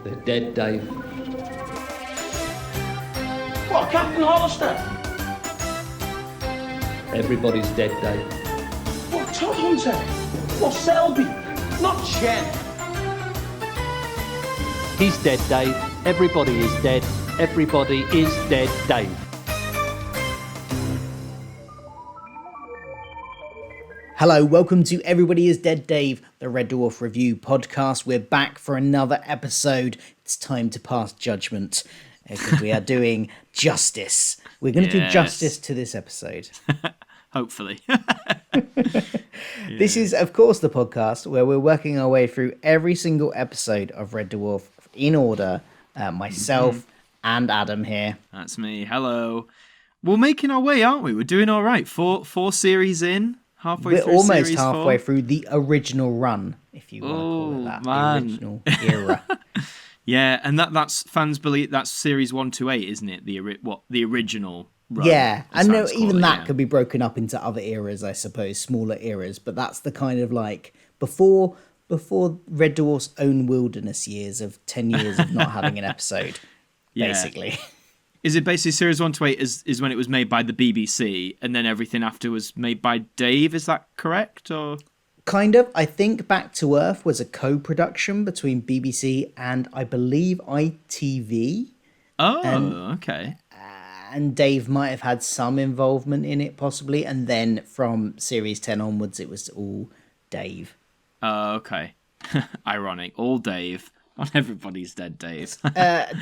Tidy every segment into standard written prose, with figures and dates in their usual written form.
They're dead, Dave. What, Captain Hollister? Everybody's dead, Dave. What, Todd Hunter? What, Selby? Not Jen. He's dead, Dave. Everybody is dead. Everybody is dead, Dave. Hello, welcome to Everybody is Dead Dave, the Red Dwarf review podcast. We're back for another episode. It's time to pass judgment because we are doing justice. We're going to do justice to this episode. Hopefully. This is, of course, the podcast where we're working our way through every single episode of Red Dwarf in order. Myself and Adam here. That's me. Hello. We're making our way, aren't we? We're doing all right. Four series in. We're almost halfway through the original run, if you want to call it that. Man. The original era. Yeah, and that's fans believe that's series 1 to 8, isn't it? The original run. Yeah, I know even that yeah. could be broken up into other eras, I suppose, smaller eras. But that's the kind of like before Red Dwarf's own wilderness years of 10 years of not having an episode, basically. Is it basically series 1 to 8 is when it was made by the BBC, and then everything after was made by Dave? Is that correct? Or Kind of. I think Back to Earth was a co-production between BBC and I believe ITV. Oh, okay. And Dave might have had some involvement in it, possibly. And then from series 10 onwards, it was all Dave. Oh, okay. Ironic. All Dave. On Everybody's Dead, Dave.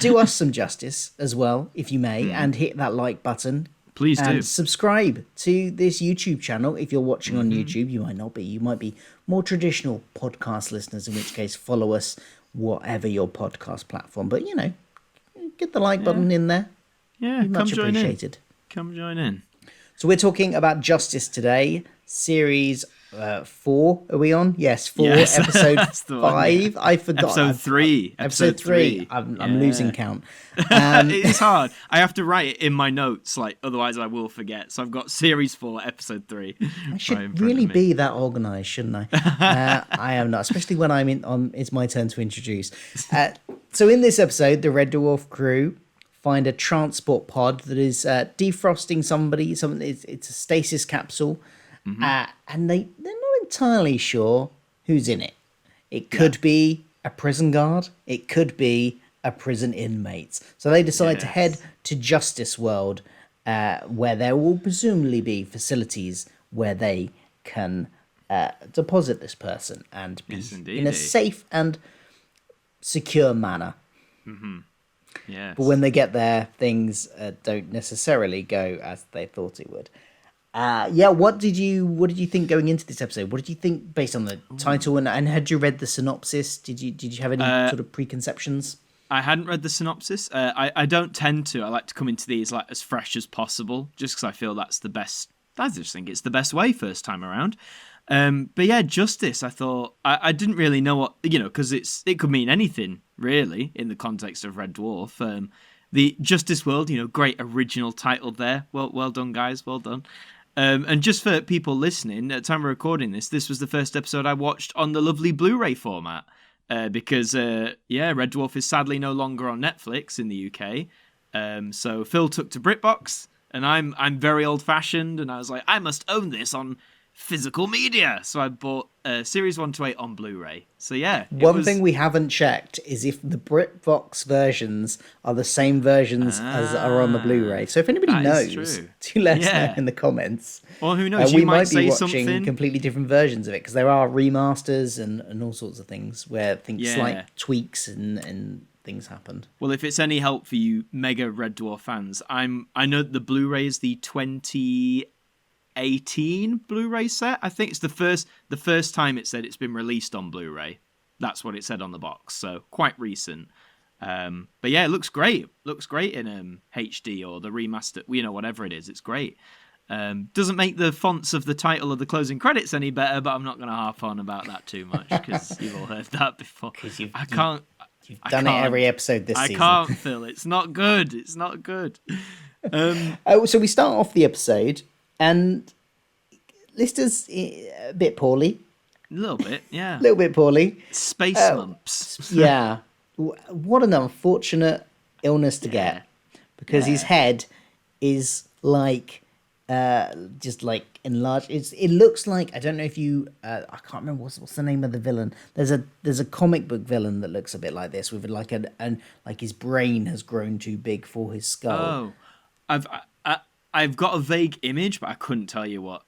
Do us some justice as well, if you may, and hit that like button. Please do. And subscribe to this YouTube channel. If you're watching on YouTube, you might not be. You might be more traditional podcast listeners, in which case follow us, whatever your podcast platform. But, get the like button in there. Yeah, Much come join appreciated. in. Come join in. So we're talking about Justice today, series 4. Are we on? Yes, 4, Yes, episode that's the 5. one, yeah. I forgot. Episode 3. Episode 3. I'm losing count. It's hard. I have to write it in my notes, otherwise I will forget. So I've got series 4, episode 3. I should really be that organised, shouldn't I? I am not, especially when I'm in. It's my turn to introduce. So in this episode, the Red Dwarf crew find a transport pod that is defrosting somebody. It's a stasis capsule, and they're not entirely sure who's in it. It could be a prison guard. It could be a prison inmate. So they decide to head to Justice World, where there will presumably be facilities where they can deposit this person and be in a safe and secure manner. Yes. But when they get there, things don't necessarily go as they thought it would. What did you think going into this episode? What did you think based on the title and had you read the synopsis? Did you have any sort of preconceptions? I hadn't read the synopsis. I don't tend to. I like to come into these as fresh as possible, just because I feel that's the best. I just think it's the best way first time around. But yeah, Justice. I thought I didn't really know what because it could mean anything really in the context of Red Dwarf. The Justice World, great original title there. Well done, guys. Well done. And just for people listening, at the time of recording this was the first episode I watched on the lovely Blu-ray format. Because Red Dwarf is sadly no longer on Netflix in the UK. So Phil took to BritBox, and I'm very old-fashioned, and I was like, I must own this on physical media. So I bought series 1 to 8 on Blu-ray. So yeah. One thing we haven't checked is if the BritBox versions are the same versions as are on the Blu-ray. So if anybody knows, do let us know in the comments. Or who knows, we you might be say watching something completely different versions of it because there are remasters and all sorts of things where slight tweaks and things happened. Well, if it's any help for you mega Red Dwarf fans, I know the Blu-ray is the 2018 Blu-ray set. I think it's the first time it said it's been released on Blu-ray. That's what it said on the box, so quite recent. But yeah, it looks great. Looks great in HD or the remaster, whatever it is. It's great. Doesn't make the fonts of the title of the closing credits any better, but I'm not going to harp on about that too much because you've all heard that before. You've done it every episode this season. I can't, Phil. It's not good. It's not good. So we start off the episode, and Lister's a bit poorly. A little bit, yeah. A little bit poorly. Space mumps. Yeah. what an unfortunate illness to get, because his head is like just like enlarged. It looks like, I don't know if you I can't remember what's the name of the villain. There's a comic book villain that looks a bit like this, with like an like his brain has grown too big for his skull. Oh, I've got a vague image, but I couldn't tell you what.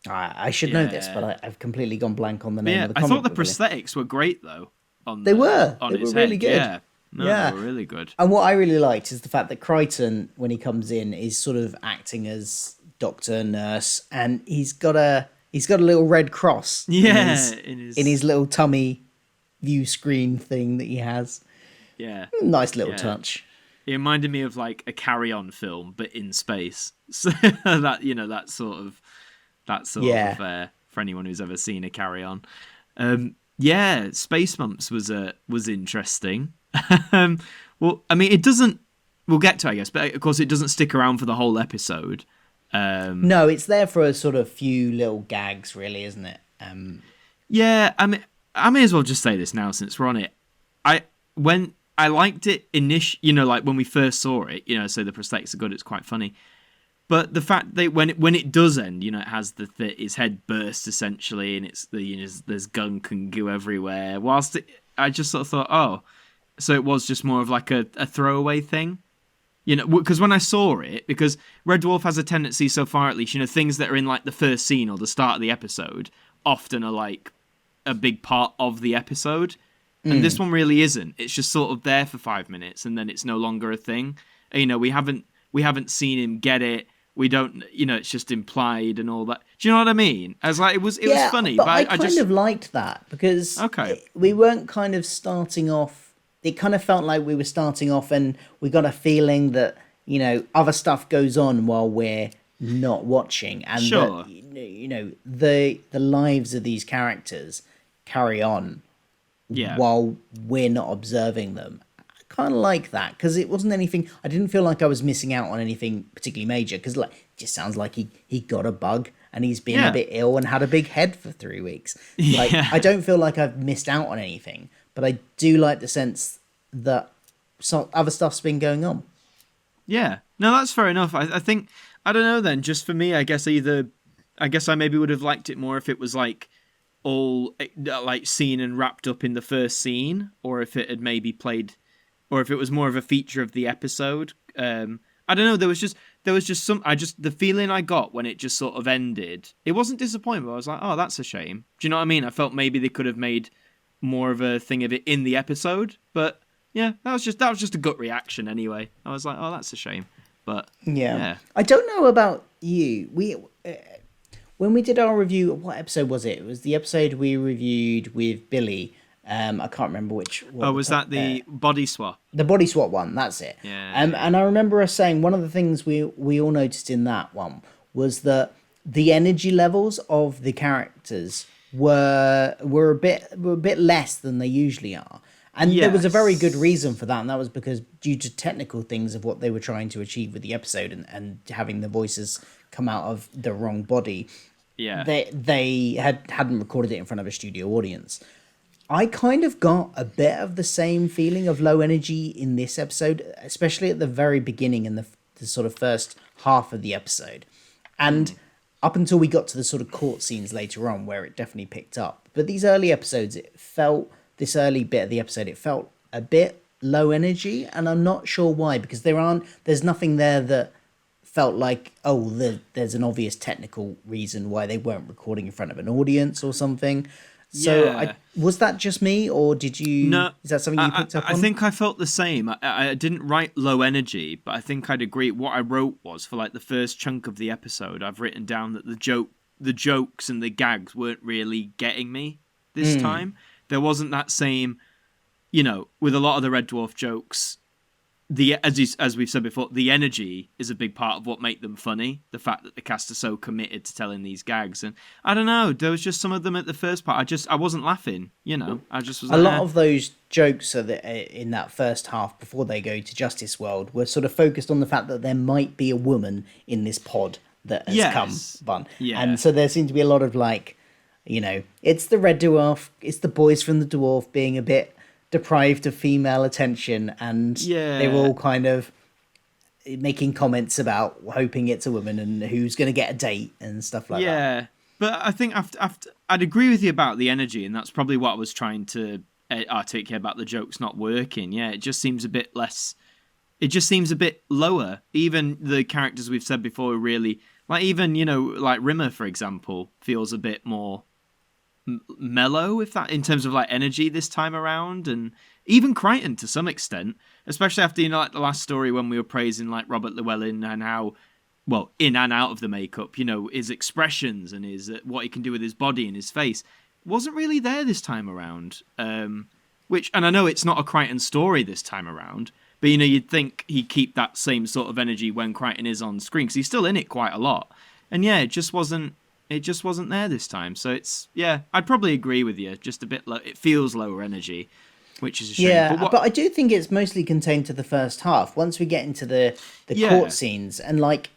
I should know this, but I've completely gone blank on the name of the comic I thought the book villain. prosthetics were great though. They were his really head. good. Yeah. No, Yeah. they were really good. And what I really liked is the fact that Crichton, when he comes in, is sort of acting as doctor, nurse, and he's got a little red cross in his little tummy view screen thing that he has. Yeah. Nice little touch. It reminded me of like a Carry On film, but in space. So that sort of for anyone who's ever seen a Carry On. Space Mumps was interesting. Well, I mean, it doesn't. We'll get to it, I guess, but of course, it doesn't stick around for the whole episode. No, it's there for a sort of few little gags, really, isn't it? Yeah, I mean, I may as well just say this now since we're on it. When I liked it like when we first saw it, so the prosthetics are good. It's quite funny. But the fact that when it does end, it has his head burst essentially, and it's there's gunk and goo everywhere. I just sort of thought, oh, so it was just more of like a throwaway thing, because when I saw it, because Red Dwarf has a tendency, so far at least, things that are in like the first scene or the start of the episode often are like a big part of the episode, and this one really isn't. It's just sort of there for 5 minutes, and then it's no longer a thing. We haven't seen him get it. We don't, it's just implied and all that. Do you know what I mean? I was like, it was funny, but I kind of liked that, because we weren't kind of starting off. It kind of felt like we were starting off, and we got a feeling that other stuff goes on while we're not watching, and that, the lives of these characters carry on while we're not observing them. Kind of like that, because it wasn't anything. I didn't feel like I was missing out on anything particularly major, because like it just sounds like he got a bug and he's been a bit ill and had a big head for 3 weeks. Like I don't feel like I've missed out on anything, but I do like the sense that some other stuff's been going on. Yeah, no, that's fair enough. I think, I don't know then, just for me, I guess I maybe would have liked it more if it was like all like seen and wrapped up in the first scene, or if it had maybe played, or if it was more of a feature of the episode. I don't know. There was just the feeling I got when it just sort of ended. It wasn't disappointing, but I was like, oh, that's a shame. Do you know what I mean? I felt maybe they could have made more of a thing of it in the episode, but yeah, that was just a gut reaction anyway. I was like, oh, that's a shame. But yeah. I don't know about you. When we did our review, what episode was it? It was the episode we reviewed with Billy. I can't remember which one. Oh, was that the body swap? The body swap one, that's it. Yeah. And I remember us saying one of the things we all noticed in that one was that the energy levels of the characters were a bit less than they usually are. And there was a very good reason for that, and that was because due to technical things of what they were trying to achieve with the episode and having the voices come out of the wrong body. Yeah. They hadn't recorded it in front of a studio audience. I kind of got a bit of the same feeling of low energy in this episode, especially at the very beginning in the sort of first half of the episode. And up until we got to the sort of court scenes later on where it definitely picked up. But these early episodes, this early bit of the episode, it felt a bit low energy, and I'm not sure why, because there's nothing there that felt like, there's an obvious technical reason why they weren't recording in front of an audience or something. So was that just me, or did you? No, is that something you picked up on? I think I felt the same. I didn't write low energy, but I think I'd agree. What I wrote was, for like the first chunk of the episode, I've written down that the jokes and the gags weren't really getting me this time. There wasn't that same, with a lot of the Red Dwarf jokes. As we've said before, the energy is a big part of what make them funny. The fact that the cast are so committed to telling these gags, and I don't know, there was just some of them at the first part. I wasn't laughing. I just was. A lot of those jokes are in that first half before they go to Justice World were sort of focused on the fact that there might be a woman in this pod that has come. And so there seemed to be a lot of like, it's the Red Dwarf, it's the boys from the Dwarf being a bit deprived of female attention, and they were all kind of making comments about hoping it's a woman and who's going to get a date and stuff like that. Yeah, but I think after I'd agree with you about the energy, and that's probably what I was trying to articulate about the jokes not working. Yeah, it just seems a bit less. It just seems a bit lower. Even the characters we've said before really, like even, like Rimmer, for example, feels a bit more mellow, if that, in terms of like energy this time around, and even Crichton to some extent, especially after, like the last story when we were praising like Robert Llewellyn and how, well, in and out of the makeup, his expressions and his what he can do with his body and his face wasn't really there this time around. And I know it's not a Crichton story this time around, but you'd think he'd keep that same sort of energy when Crichton is on screen, because he's still in it quite a lot. And yeah, it just wasn't there this time. So I'd probably agree with you. Just a bit low. It feels lower energy, which is a shame. Yeah, but I do think it's mostly contained to the first half. Once we get into the court scenes, and like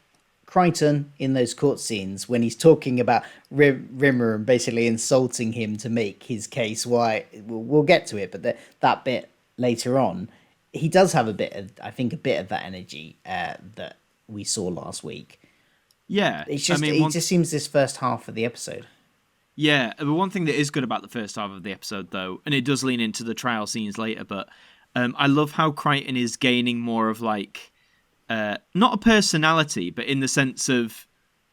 Crichton in those court scenes, when he's talking about Rimmer and basically insulting him to make his case, why we'll get to it, but that bit later on, he does have a bit of that energy that we saw last week. Yeah, it's just it just seems this first half of the episode. Yeah, but one thing that is good about the first half of the episode, though, and it does lean into the trial scenes later, but I love how Crichton is gaining more of like not a personality, but in the sense of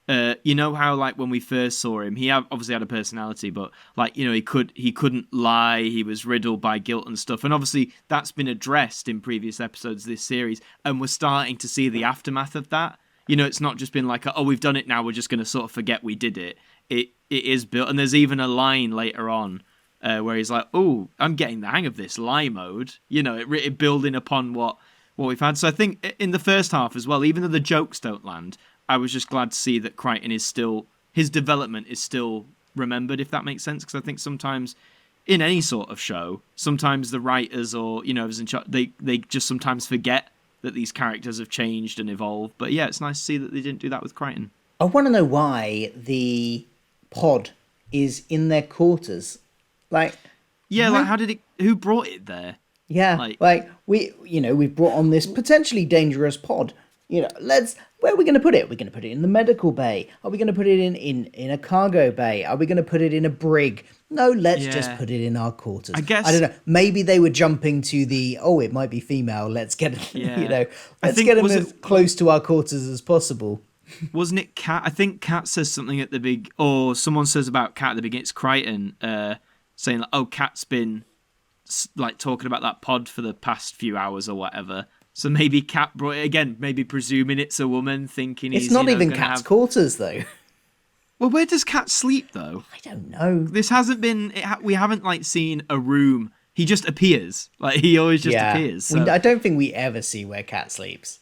how like when we first saw him, he obviously had a personality, but like he couldn't lie, he was riddled by guilt and stuff, and obviously that's been addressed in previous episodes of this series, and we're starting to see the aftermath of that. It's not just been like, oh, we've done it now, we're just going to sort of forget we did it. It is built, and there's even a line later on where he's like, oh, I'm getting the hang of this lie mode. It building upon what we've had. So I think in the first half as well, even though the jokes don't land, I was just glad to see that Crichton is still, his development is still remembered, if that makes sense. Because I think sometimes in any sort of show, sometimes the writers or, whoever's in charge, they just sometimes forget that these characters have changed and evolved. But yeah, it's nice to see that they didn't do that with Crichton. I want to know why the pod is in their quarters. Like, yeah, like who brought it there? Yeah, like we've brought on this potentially dangerous pod. Where are we going to put it? Are we going to put it in the medical bay? Are we going to put it in a cargo bay? Are we going to put it in a brig? No, let's just put it in our quarters. I guess, I don't know. Maybe they were jumping to it might be female. Let's get it, let's get them as close to our quarters as possible. Wasn't it Kat? I think Kat says something at the big, or someone says about Kat at the beginning. It's Crichton saying, like, oh, Kat's been like talking about that pod for the past few hours or whatever. So maybe Kat brought it again, maybe presuming it's a woman, thinking it's not even Kat's quarters though. Well, where does Kat sleep though? I don't know. This hasn't been. We haven't like seen a room. He just appears. Like he always just appears. So. I don't think we ever see where Kat sleeps.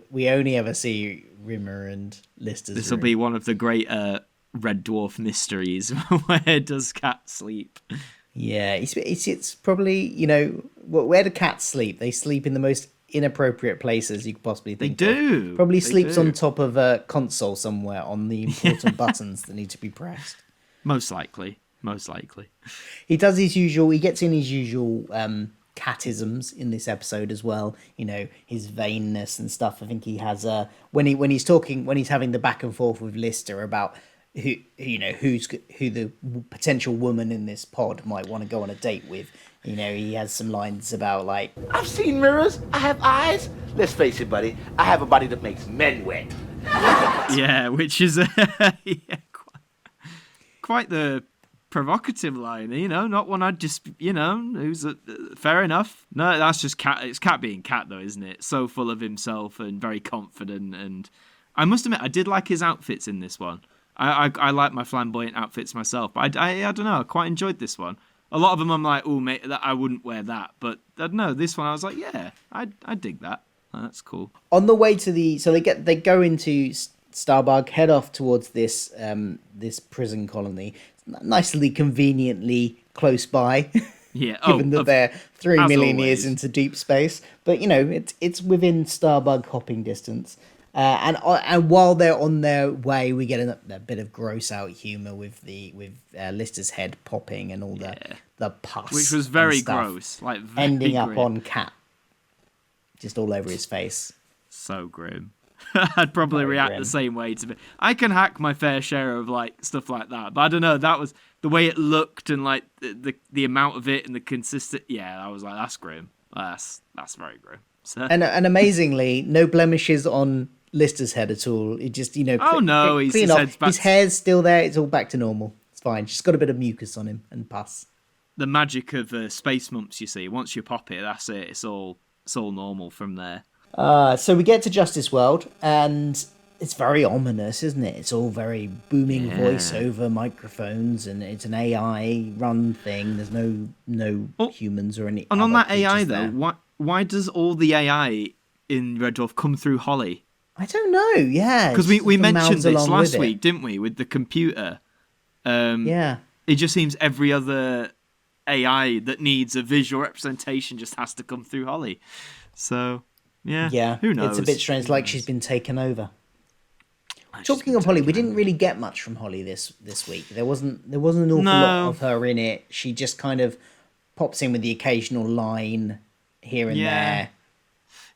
We only ever see Rimmer and Lister's. This will be one of the great Red Dwarf mysteries. Where does Kat sleep? Yeah, it's probably where do cats sleep? They sleep in the most inappropriate places you could possibly think of. They do. Probably sleeps on top of a console somewhere on the important buttons that need to be pressed. Most likely. He does his usual. He gets in his usual catisms in this episode as well. His vainness and stuff. I think he has when he's having the back and forth with Lister about who the potential woman in this pod might want to go on a date with. He has some lines about like, I've seen mirrors. I have eyes. Let's face it, buddy. I have a body that makes men wet. Yeah, which is quite the provocative line. Not one I'd just who's fair enough. No, that's just Cat. It's Cat being Cat though, isn't it? So full of himself and very confident. And I must admit, I did like his outfits in this one. I like my flamboyant outfits myself, but I don't know. I quite enjoyed this one. A lot of them I'm like, oh mate, I wouldn't wear that. But I don't know. This one I was like, yeah, I dig that. Oh, that's cool. On the way to they go into Starbug, head off towards this prison colony, nicely conveniently close by. Yeah, given that they're 3 million years into deep space, but it's within Starbug hopping distance. And while they're on their way, we get a bit of gross out humor with Lister's head popping and all the pus, which was very and stuff, gross, like very ending up grim. on Cat, just all over his face. So grim. I'd probably Very react grim. the same way to it. I can hack my fair share of like stuff like that, but I don't know. That was the way it looked and like the amount of it and the consistent. Yeah, I was like, that's grim. That's very grim. So. And amazingly, no blemishes on Lister's head at all. It just his clean off. head's back. His hair's still there. It's all back to normal. It's fine. Just got a bit of mucus on him and pus. The magic of space mumps, you see. Once you pop it, that's it. It's all normal from there. So we get to Justice World, and it's very ominous, isn't it? It's all very booming voice over microphones, and it's an AI run thing. There's no humans or any. And on other that AI creatures there. though, why does all the AI in Red Dwarf come through Holly? I don't know. Yeah, Because it's we just mentioned mouths this along last with it. week, didn't we, with the computer? Yeah. It just seems every other AI that needs a visual representation just has to come through Holly. So, Yeah, who knows? It's a bit strange, like she's been taken over. Talking of Holly, we didn't really get much from Holly this week. There wasn't an awful lot of her in it. She just kind of pops in with the occasional line here and there.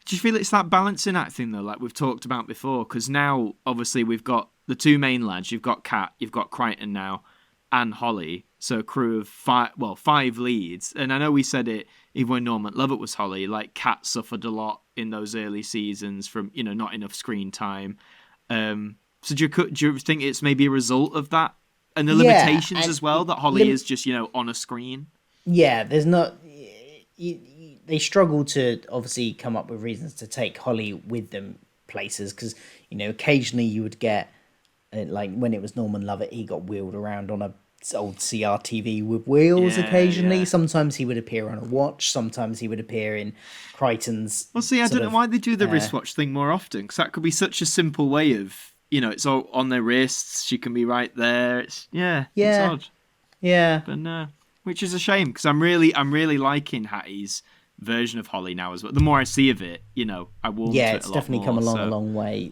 Do you feel it's that balancing act thing though, like we've talked about before? Because now, obviously, we've got the two main lads. You've got Kat, you've got Crichton now, and Holly. So a crew of five leads. And I know we said it even when Norman Lovett was Holly. Like Kat suffered a lot in those early seasons from not enough screen time. So do you think it's maybe a result of that and the limitations as well that Holly is just on a screen? Yeah, there's not. They struggle to obviously come up with reasons to take Holly with them places because occasionally you would get like when it was Norman Lovett, he got wheeled around on a old CRTV with wheels occasionally. Sometimes he would appear on a watch. Sometimes he would appear in Crichton's. Well, see, I don't know why they do the wristwatch thing more often because that could be such a simple way of. It's all on their wrists. She can be right there. It's odd. Yeah. But no, which is a shame because I'm really liking Hattie's version of Holly now as well. The more I see of it, I warm to it a lot. It's definitely come along a long way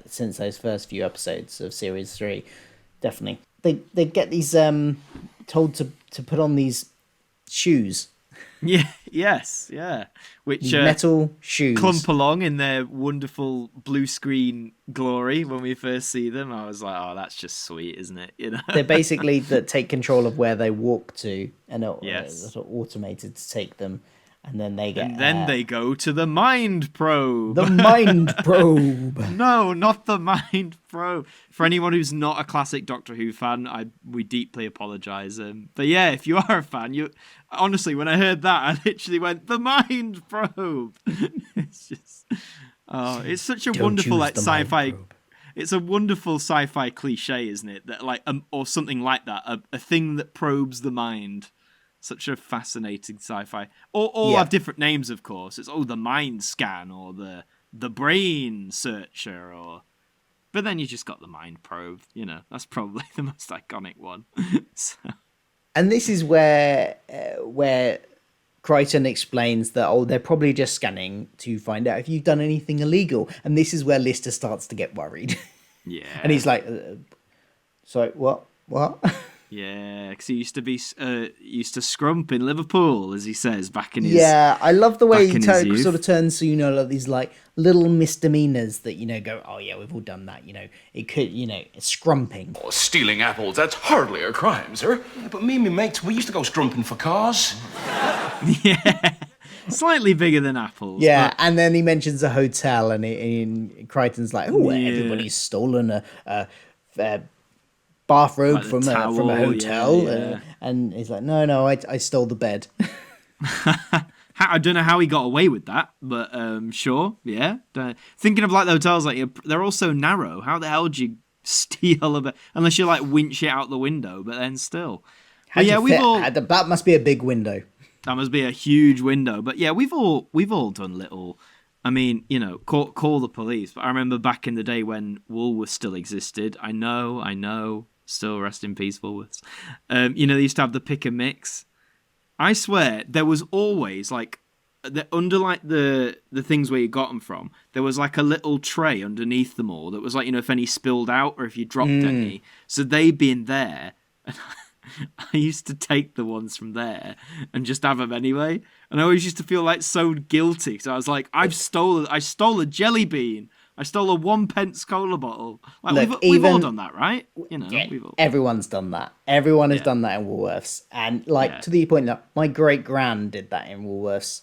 since those first few episodes of series 3. Definitely, they get these told to put on these shoes. Which these metal shoes clump along in their wonderful blue screen glory when we first see them. I was like, oh, that's just sweet, isn't it? They're basically that take control of where they walk to, and it's sort of automated to take them, and then they get. And then they go to the mind probe. The mind probe. No, not the mind probe. For anyone who's not a classic Doctor Who fan, we deeply apologise. But yeah, if you are a fan, honestly, when I heard that, I literally went, the mind probe. It's just, it's such a wonderful like sci-fi. It's a wonderful sci-fi cliche, isn't it? That like, or something like that, a thing that probes the mind. Such a fascinating sci-fi. All have different names, of course. It's the mind scan or the brain searcher, but then you just got the mind probe. That's probably the most iconic one. So. And this is where Crichton explains that they're probably just scanning to find out if you've done anything illegal, and this is where Lister starts to get worried. Yeah, and he's like, "Sorry, what?" Yeah, because he used to scrump in Liverpool, as he says, back in his. Yeah, I love the way he sort of turns to like these like little misdemeanors that go, oh yeah, we've all done that. It could it's scrumping. Oh, stealing apples, that's hardly a crime, sir. Yeah, but me and my mates, we used to go strumping for cars. Yeah, slightly bigger than apples. Yeah, but... and then he mentions a hotel, and Crichton's like, oh, everybody's stolen a bathrobe from a hotel, and he's like, no, I stole the bed. I don't know how he got away with that, but sure, yeah. Thinking of like the hotels, like they're all so narrow. How the hell do you steal a bed unless you like winch it out the window? But then still, that must be a big window. That must be a huge window. But yeah, we've all done little. I mean, call the police. But I remember back in the day when Woolworths still existed. I know. Still rest in peace, Woolworths. They used to have the pick and mix. I swear there was always like under like the things where you got them from, there was like a little tray underneath them all that was like, if any spilled out or if you dropped any. So they'd be in there. And I used to take the ones from there and just have them anyway. And I always used to feel like so guilty. So I was like, I stole a jelly bean. I stole a 1p cola bottle. Like, Look, we've all done that, right? We've all... Everyone's done that. Everyone has done that in Woolworths. And to the point that my great gran did that in Woolworths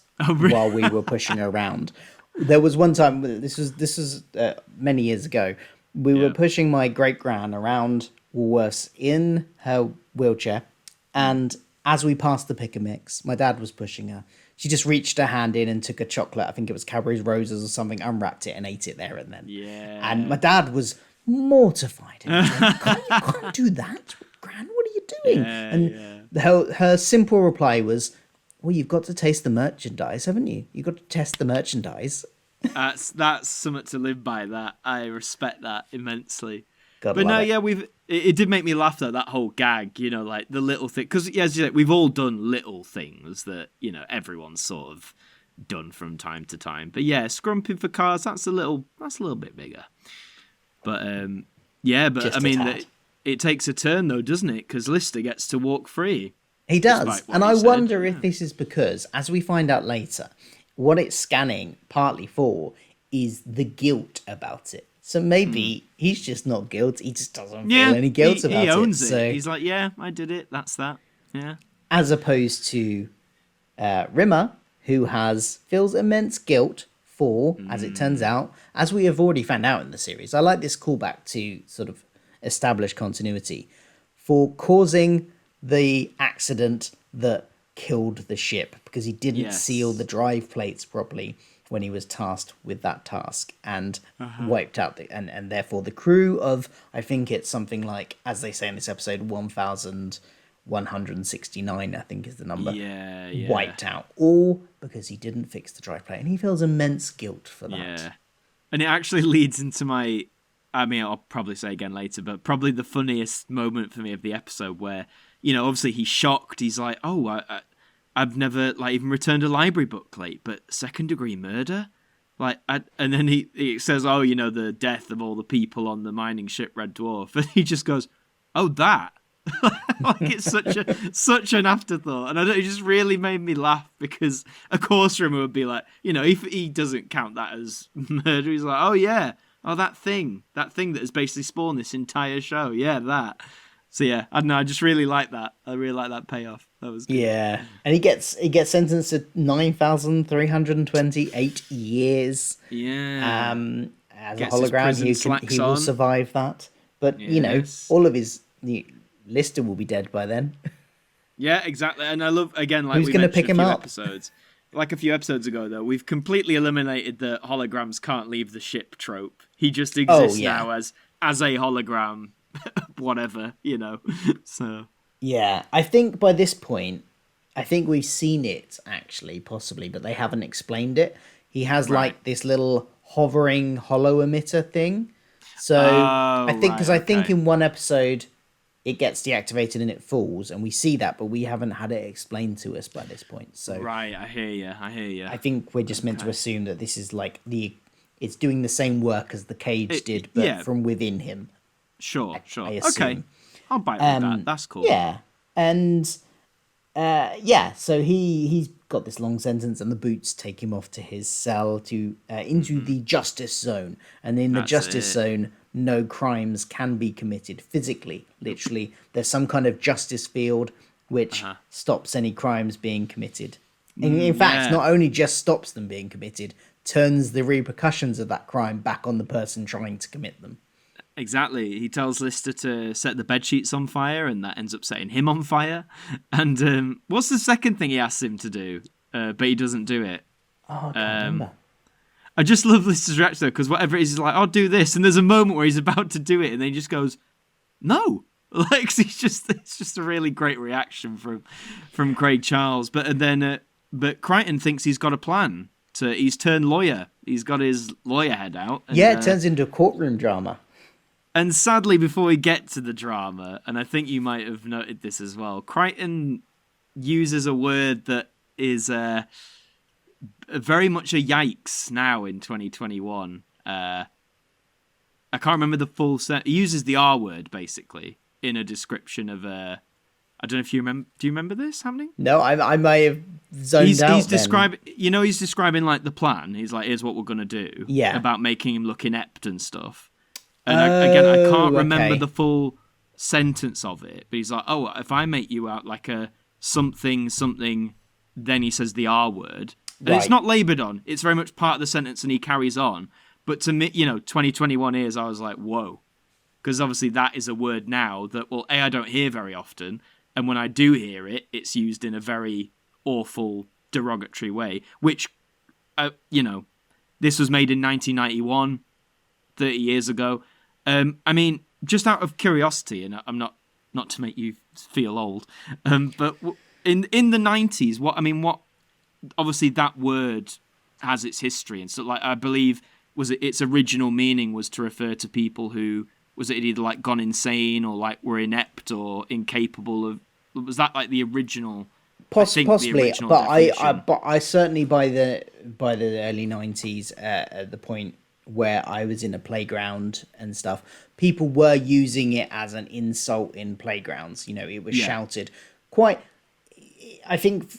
while we were pushing around. There was one time, this was many years ago, we were pushing my great gran around Woolworths in her wheelchair, and as we passed the pick and mix, my dad was pushing her. She just reached her hand in and took a chocolate, I think it was Cadbury's Roses or something, unwrapped it and ate it there and then. Yeah. And my dad was mortified. And he was like, you can't do that, Gran, what are you doing? Her simple reply was, well, you've got to taste the merchandise, haven't you? You've got to test the merchandise. That's something to live by, that. I respect that immensely. But no, it did make me laugh though, that whole gag, like the little thing, because as you said, we've all done little things that everyone's sort of done from time to time. But yeah, scrumping for cars, that's a little bit bigger. But but I mean, it takes a turn though, doesn't it? Because Lister gets to walk free. He does, and I wonder if this is because, as we find out later, what it's scanning partly for is the guilt about it. So maybe he's just not guilty. He just doesn't feel any guilt about it. He owns it. So, he's like, yeah, I did it. That's that. Yeah. As opposed to Rimmer, who feels immense guilt for, as it turns out, as we have already found out in the series. I like this callback to sort of establish continuity, for causing the accident that killed the ship because he didn't seal the drive plates properly when he was tasked with that task, and wiped out and therefore the crew of, I think it's something like, as they say in this episode, 1,169, I think is the number. Wiped out, all because he didn't fix the drive plate, and he feels immense guilt for that. Yeah, and it actually leads into I'll probably say again later, but probably the funniest moment for me of the episode, where obviously he's shocked. He's like, oh, I've never even returned a library book late, but second-degree murder? And then he says, oh, the death of all the people on the mining ship Red Dwarf. And he just goes, oh, that? It's such an afterthought. And it just really made me laugh, because a Courtroom would be like, if he doesn't count that as murder, he's like, oh, yeah, oh, that thing that has basically spawned this entire show. Yeah, that. So yeah, I don't know. I just really like that. I really like that payoff. That was good. Yeah, and he gets sentenced to 9,328 years. Yeah. As a hologram, he will survive that. But all of his Lister will be dead by then. Yeah, exactly. And I love, again, like who's going to pick him up? Episodes. Like a few episodes ago, though, we've completely eliminated the holograms can't leave the ship trope. He just exists now as a hologram. Whatever, so yeah, I think by this point we've seen it actually, possibly, but they haven't explained it. He has like this little hovering hollow emitter thing, so I think in one episode it gets deactivated and it falls, and we see that, but we haven't had it explained to us by this point. So right, I hear you. I think we're just meant to assume that this is like it's doing the same work as the cage did, but from within him. Sure. Okay, I'll bite with that. That's cool. Yeah, and so he's got this long sentence, and the boots take him off to his cell into the justice zone, and in the justice zone, no crimes can be committed physically. Literally, there's some kind of justice field which stops any crimes being committed. And in fact, not only just stops them being committed, turns the repercussions of that crime back on the person trying to commit them. Exactly. He tells Lister to set the bedsheets on fire, and that ends up setting him on fire. And what's the second thing he asks him to do, but he doesn't do it? Oh, I can't remember. I just love Lister's reaction, though, because whatever it is, he's like, I'll do this. And there's a moment where he's about to do it, and then he just goes, no. Like, it's just a really great reaction from Craig Charles. But Crichton thinks he's got a plan. He's turned lawyer. He's got his lawyer head out. And, it turns into a courtroom drama. And sadly, before we get to the drama, and I think you might have noted this as well, Crichton uses a word that is very much a yikes now in 2021. I can't remember the full set. He uses the R word basically in a description of I don't know if you remember. Do you remember this happening? No, I may have zoned out. He's describing. You know, he's describing like the plan. He's like, "Here's what we're gonna do." Yeah. About making him look inept and stuff. And I can't remember the full sentence of it. But he's like, "Oh, if I make you out like a something," then he says the R word, and it's not laboured on. It's very much part of the sentence, and he carries on. But to me, 2021 ears, I was like, "Whoa," because obviously that is a word now that I don't hear very often. And when I do hear it, it's used in a very awful, derogatory way, which, this was made in 1991, 30 years ago. I mean, just out of curiosity, and I'm not to make you feel old, but in the 90s, what, obviously that word has its history. And so, like, I believe, its original meaning was to refer to people who, was it either like gone insane or like were inept or incapable of? Was that like the original? Possibly, the original but definition. I certainly by the early 90s, at the point where I was in a playground and stuff, people were using it as an insult in playgrounds. It was shouted quite. I think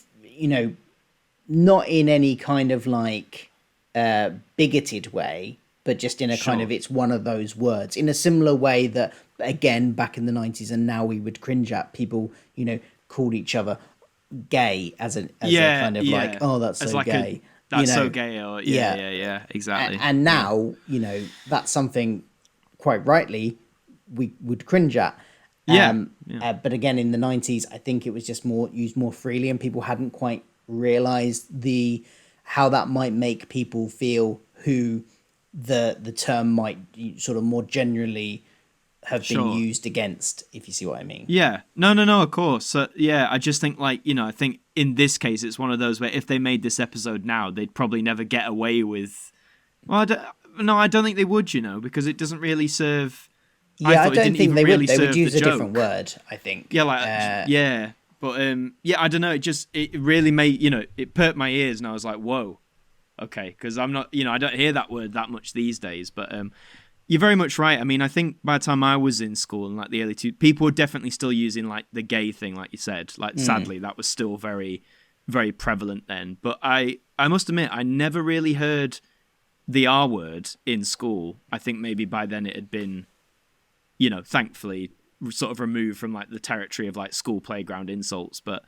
not in any kind of like bigoted way, but just in a kind of, it's one of those words in a similar way that, again, back in the 90s and now we would cringe at, people, called each other gay as a kind of like, oh, that's so like gay. That's so gay, or yeah, exactly. And now, that's something quite rightly we would cringe at. But again, in the 90s, I think it was just used more freely, and people hadn't quite realized how that might make people feel who the term might sort of more generally have been used against, if you see what I mean. Yeah. No, of course. So, I just think I think in this case, it's one of those where if they made this episode now, they'd probably never get away with... Well, I don't think they would, because it doesn't really serve... Yeah, I don't think they would. They would use a different word, I think. Yeah, But, I don't know. It really made, it perked my ears, and I was like, whoa. Okay, because I'm not, I don't hear that word that much these days, but you're very much right. I mean, I think by the time I was in school in like the early people were definitely still using like the gay thing, like you said. Like, sadly, that was still very, very prevalent then. But I must admit, I never really heard the R word in school. I think maybe by then it had been, thankfully sort of removed from like the territory of like school playground insults. But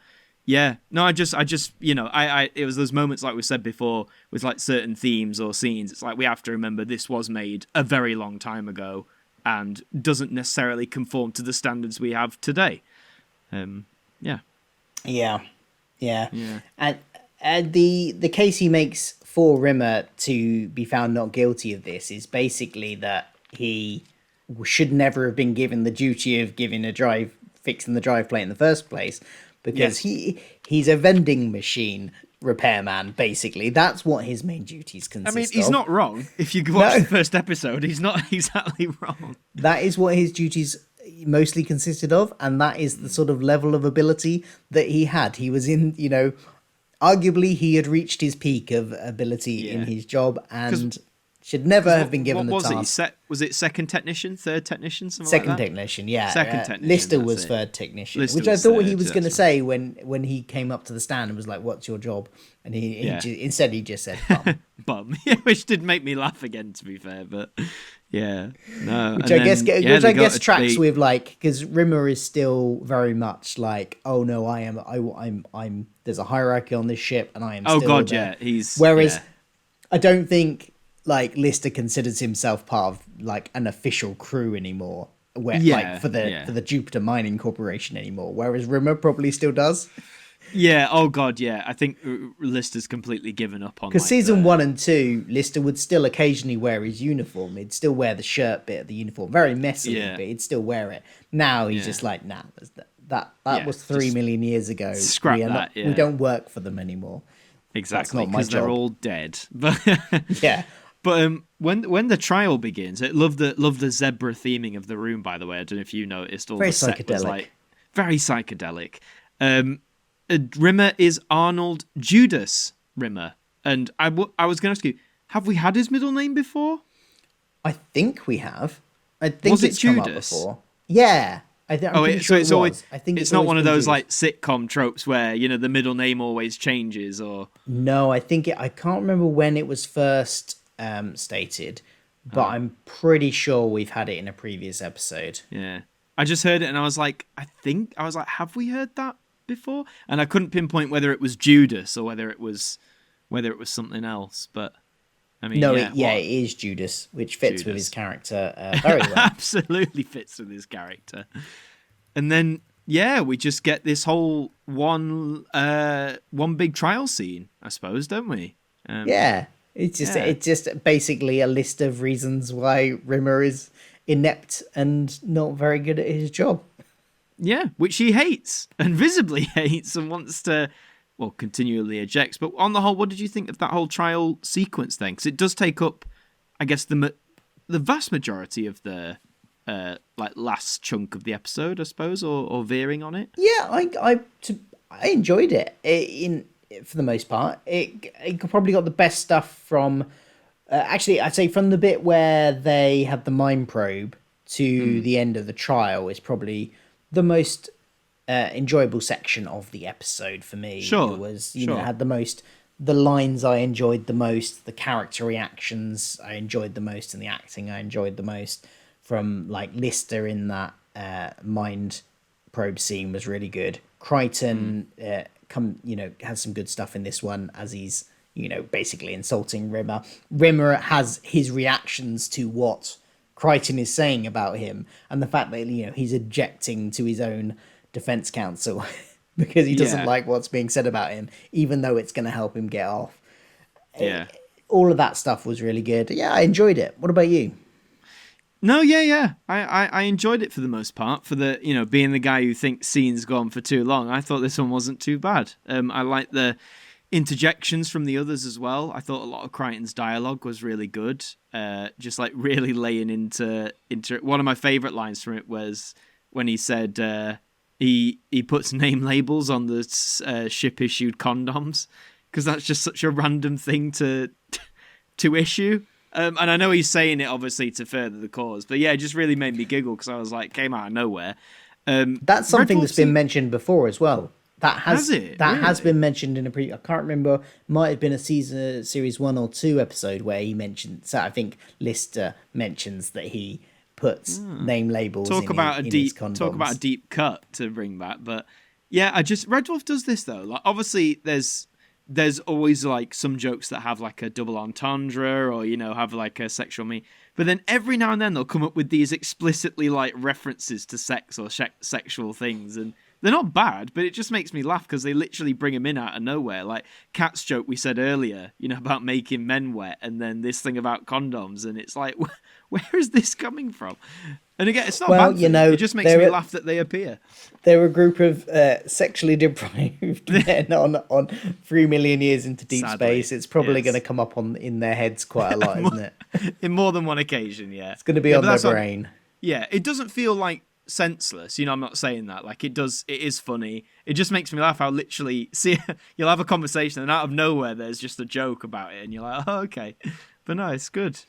yeah, no, I just, it was those moments like we said before with like certain themes or scenes. It's like we have to remember this was made a very long time ago and doesn't necessarily conform to the standards we have today. Yeah. And the case he makes for Rimmer to be found not guilty of this is basically that he should never have been given the duty of fixing the drive plate in the first place. Because he's a vending machine repairman, basically. That's what his main duties consist of. I mean, he's not wrong. If you watch the first episode, he's not exactly wrong. That is what his duties mostly consisted of, and that is the sort of level of ability that he had. He was in, arguably he had reached his peak of ability in his job, and should never have been given the task. Was it second technician, third technician, something second like that? Technician, yeah. Second technician. Lister was third technician, which I thought he was going to say when he came up to the stand and was like, "What's your job?" And instead he just said, "Bum." Bum, which did make me laugh again, to be fair. But no. Which I guess tracks with like, because Rimmer is still very much like, "Oh no, I'm. There's a hierarchy on this ship, and I am." Oh still God, there. He's whereas I don't think like Lister considers himself part of like an official crew anymore, like for the Jupiter Mining Corporation anymore, whereas Rimmer probably still does. Yeah, oh God, yeah. I think Lister's completely given up on... Because season 1 and 2, Lister would still occasionally wear his uniform. He'd still wear the shirt bit of the uniform. Very messily, but he'd still wear it. Now he's just like, nah, that was 3 million years ago. Scrap that, we don't work for them anymore. Exactly, because they're all dead. But yeah. But when the trial begins, I love the zebra theming of the room. By the way, I don't know if you noticed. All very the set psychedelic. was like very psychedelic. Rimmer is Arnold Judas Rimmer, And I was going to ask you, have we had his middle name before? I think we have. I think Was it it's come up Judas? before. Yeah. I'm pretty sure it's it always. was. I think it's not one of those Judas. like sitcom tropes where the middle name always changes, or No, I can't remember when it was first stated, but I'm pretty sure we've had it in a previous episode. yeah. I just heard it and I was like, have we heard that before? And I couldn't pinpoint whether it was Judas or whether it was something else. But I mean, No, yeah, it is Judas, which fits with Judas. his character very well. Absolutely fits with his character. And then we just get this whole one big trial scene, I suppose, don't we? Yeah, it's just basically a list of reasons why Rimmer is inept and not very good at his job. Yeah, which he hates and visibly hates and wants to, continually ejects. But on the whole, what did you think of that whole trial sequence then? Because it does take up, I guess, the vast majority of the last chunk of the episode, I suppose, or veering on it. Yeah, I enjoyed it for the most part. It probably got the best stuff from. Actually, I'd say from the bit where they had the mind probe to the end of the trial is probably the most enjoyable section of the episode for me. Sure. It was, had the lines I enjoyed the most, the character reactions I enjoyed the most, and the acting I enjoyed the most. From like Lister in that mind probe scene was really good. Crichton has some good stuff in this one as he's basically insulting Rimmer. Rimmer has his reactions to what Crichton is saying about him, and the fact that he's objecting to his own defense counsel because he doesn't like what's being said about him, even though it's going to help him get off. Yeah, all of that stuff was really good. Yeah, I enjoyed it. What about you? No, yeah. I enjoyed it for the most part. For the being the guy who thinks scenes go on for too long, I thought this one wasn't too bad. I liked the interjections from the others as well. I thought a lot of Crichton's dialogue was really good. Just like really laying into it. One of my favorite lines from it was when he said he puts name labels on the ship issued condoms, because that's just such a random thing to issue. And I know he's saying it obviously to further the cause, but yeah, it just really made me giggle because I was like, came out of nowhere. That's something that's been mentioned before as well. That has been mentioned in I can't remember. Might have been a series 1 or 2 episode where he mentioned. So I think Lister mentions that he puts name labels. Talk about a deep cut to bring back, but yeah, Red Dwarf does this though. Like obviously, there's always like some jokes that have like a double entendre or have like a sexual meaning, but then every now and then they'll come up with these explicitly like references to sex or sexual things, and they're not bad, but it just makes me laugh because they literally bring them in out of nowhere. Like Kat's joke we said earlier, about making men wet, and then this thing about condoms, and it's like, where is this coming from? And again, it's not bad. It just makes me laugh that they appear. They're a group of sexually deprived men on 3 million years into deep space. It's probably going to come up in their heads quite a lot, isn't it? In more than one occasion, yeah. It's going to be on their brain. It doesn't feel like senseless. I'm not saying that. Like it is funny. It just makes me laugh how literally you'll have a conversation and out of nowhere there's just a joke about it and you're like, oh, okay. But no, it's good.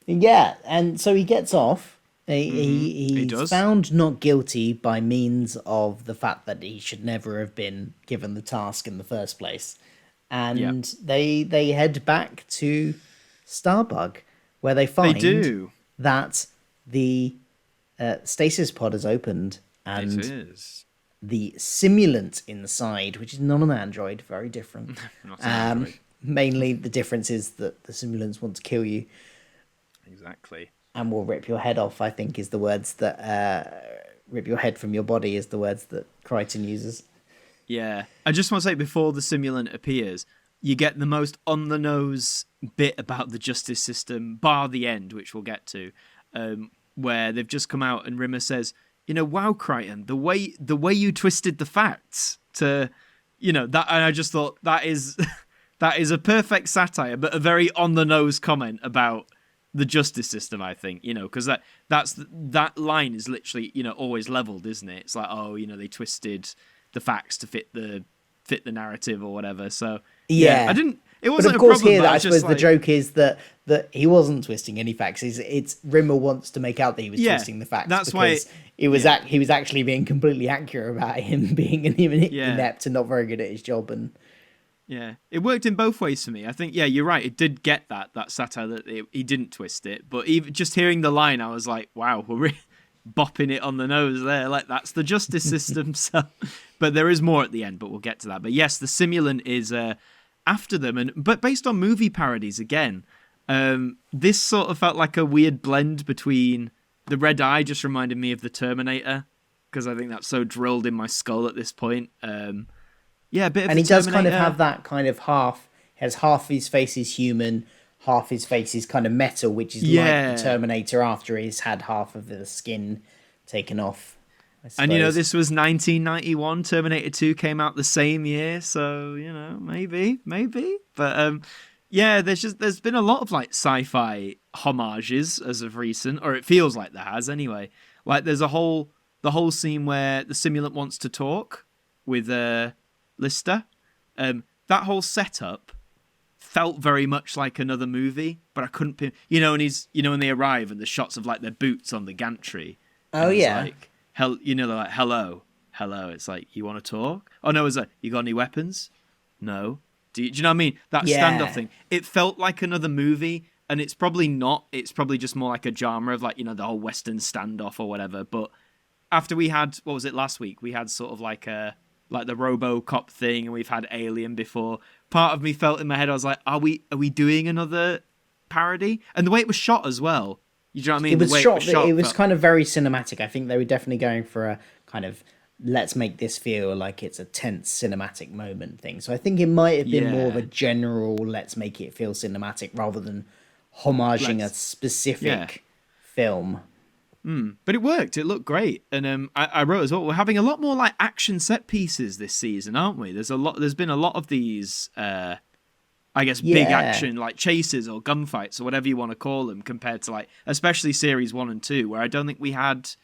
Yeah, and so he gets off. He's found not guilty by means of the fact that he should never have been given the task in the first place. And they head back to Starbug, where they find that the stasis pod has opened, and the simulant inside, which is not an android, very different. Not an android. Mainly the difference is that the simulants want to kill you. Exactly. And will rip your head off, I think, is the words that... rip your head from your body is the words that Crichton uses. Yeah. I just want to say, before the simulant appears, you get the most on-the-nose bit about the justice system, bar the end, which we'll get to, where they've just come out and Rimmer says, wow, Crichton, the way you twisted the facts to, that, and I just thought that is a perfect satire, but a very on-the-nose comment about the justice system, I think, because that line is literally, always leveled, isn't it? It's like, oh, they twisted the facts to fit the narrative or whatever. So yeah, It But wasn't of course, a problem. here, But I suppose the joke is that he wasn't twisting any facts. It's Rimmer wants to make out that he was twisting the facts. That's because why he was he was actually being completely accurate about him being inept and not very good at his job. And yeah, it worked in both ways for me. I think, yeah, you're right. It did get that satire that he didn't twist it. But even just hearing the line, I was like, wow, we're really bopping it on the nose there. Like, that's the justice system. So, but there is more at the end, but we'll get to that. But yes, the simulant is after them. But based on movie parodies, again, this sort of felt like a weird blend between the red eye just reminded me of the Terminator, because I think that's so drilled in my skull at this point. Yeah, a bit of and he Terminator. does kind of have that kind of half his face is human, half his face is kind of metal, which is like the Terminator after he's had half of the skin taken off. And this was 1991. Terminator 2 came out the same year, so maybe. But yeah, there's been a lot of like sci-fi homages as of recent, or it feels like there has anyway. Like there's the whole scene where the simulant wants to talk with Lister. That whole setup felt very much like another movie, but I couldn't pin. And he's when they arrive and the shots of like their boots on the gantry. Oh yeah. Like, they're like hello. It's like, you want to talk? Oh no, it's like, you got any weapons? No. Do you know what I mean? That standoff thing. It felt like another movie, and it's probably not. It's probably just more like a genre of like the whole Western standoff or whatever. But after we had, what was it last week? We had sort of like the RoboCop thing, and we've had Alien before. Part of me felt in my head, I was like, are we doing another parody? And the way it was shot as well. You know what I mean? It was kind of very cinematic. I think they were definitely going for a kind of, let's make this feel like it's a tense cinematic moment thing. So I think it might have been more of a general, let's make it feel cinematic rather than homaging a specific film. But it worked. It looked great. And I wrote as well, we're having a lot more like action set pieces this season, aren't we? There's been a lot of these big action like chases or gunfights or whatever you want to call them, compared to like especially series 1 and 2, where I don't think we had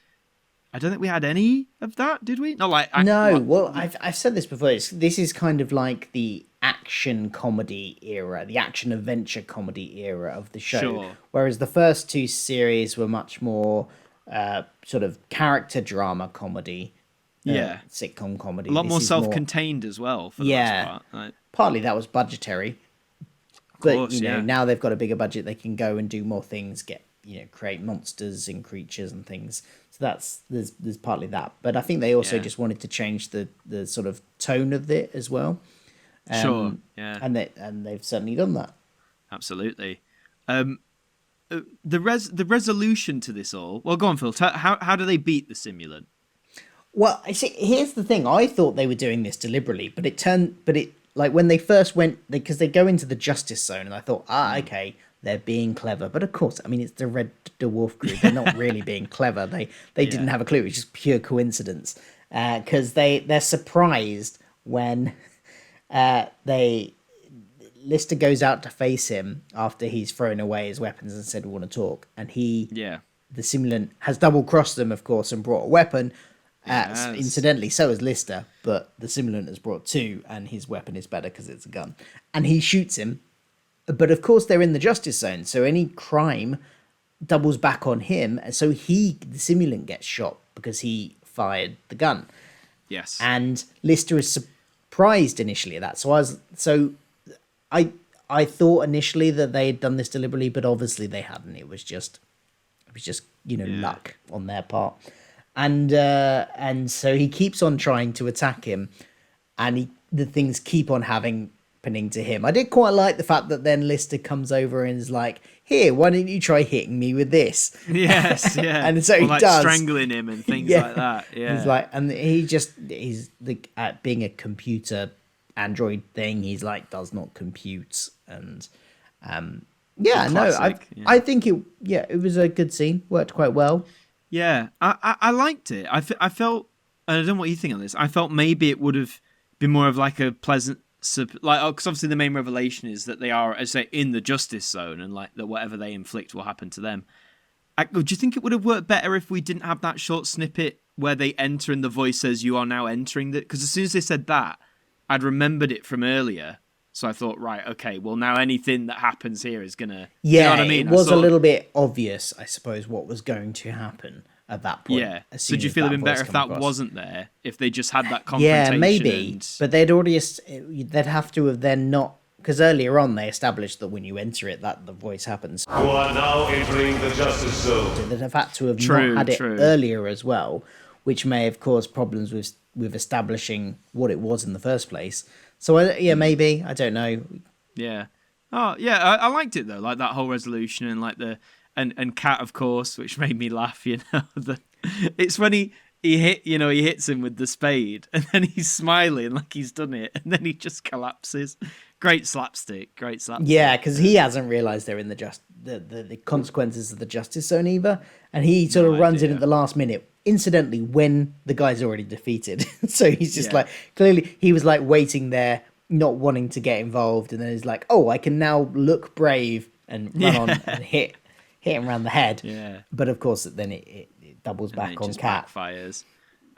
any of that, did we? I've said this before. This is kind of like the action comedy era, the action adventure comedy era of the show. Sure. Whereas the first two series were much more sort of character drama comedy, sitcom comedy. A lot more self-contained as well. For the most part. Like, partly that was budgetary, but now they've got a bigger budget. They can go and do more things, create monsters and creatures and things. So there's partly that, but I think they also just wanted to change the sort of tone of it as well. Sure, yeah, and they've certainly done that. Absolutely. The resolution to this all. Well, go on, Phil. How do they beat the simulant? Well, I see. Here's the thing. I thought they were doing this deliberately, but it like when they first went, because they go into the justice zone, and I thought, okay, they're being clever. But of course, I mean, it's the Red Dwarf crew. They're not really being clever. They didn't have a clue. It was just pure coincidence. Because they're surprised when Lister goes out to face him after he's thrown away his weapons and said, we want to talk. And the simulant has double-crossed them, of course, and brought a weapon. Incidentally, so has Lister, but the simulant has brought two, and his weapon is better because it's a gun. And he shoots him. But of course, they're in the justice zone, so any crime doubles back on him. And so the simulant gets shot because he fired the gun. Yes. And Lister is surprised initially at that. So I thought initially that they had done this deliberately, but obviously they hadn't. It was just luck on their part. And so he keeps on trying to attack him, and the things keep on happening to him. I did quite like the fact that then Lister comes over and is like, "Here, why don't you try hitting me with this?" Yes, yeah. And so he like does, strangling him and things like that. Yeah, he's like, and he's being a computer android thing. He's like, does not compute, and I think it was a good scene. Worked quite well. Yeah, I liked it. I felt, I don't know what you think on this. I felt maybe it would have been more of like a pleasant, because obviously the main revelation is that they are, as I say, in the justice zone, and like that whatever they inflict will happen to them. Do you think it would have worked better if we didn't have that short snippet where they enter and the voice says, "You are now entering the"? Because as soon as they said that, I'd remembered it from earlier, So I thought, right, okay, well now anything that happens here is gonna. Yeah, you know what I mean? it was a little bit obvious, I suppose, what was going to happen at that point. Yeah. as So soon do you as feel it'd that been voice better if come that across. wasn't there? If they just had that Yeah, confrontation? maybe. But they'd already they'd have to have then not, because earlier on they established that when you enter it, that the voice happens. You are now entering the Justice Zone. So they'd have had to have True, not had true. it earlier as well, which may have caused problems with establishing what it was in the first place. So maybe, I don't know. Yeah. Oh, yeah. I liked it though, like that whole resolution and like and Cat, of course, which made me laugh. You know, it's when he hits him with the spade, and then he's smiling like he's done it, and then he just collapses. Great slapstick. Yeah, because he hasn't realised they're in the consequences of the Justice Zone either, and he sort of runs in at the last minute, incidentally, when the guy's already defeated. So he's just like, clearly he was like waiting there, not wanting to get involved, and then he's like, oh, I can now look brave and run on and hit him around the head. Yeah. But of course, then it doubles And back then it on just Cat. backfires.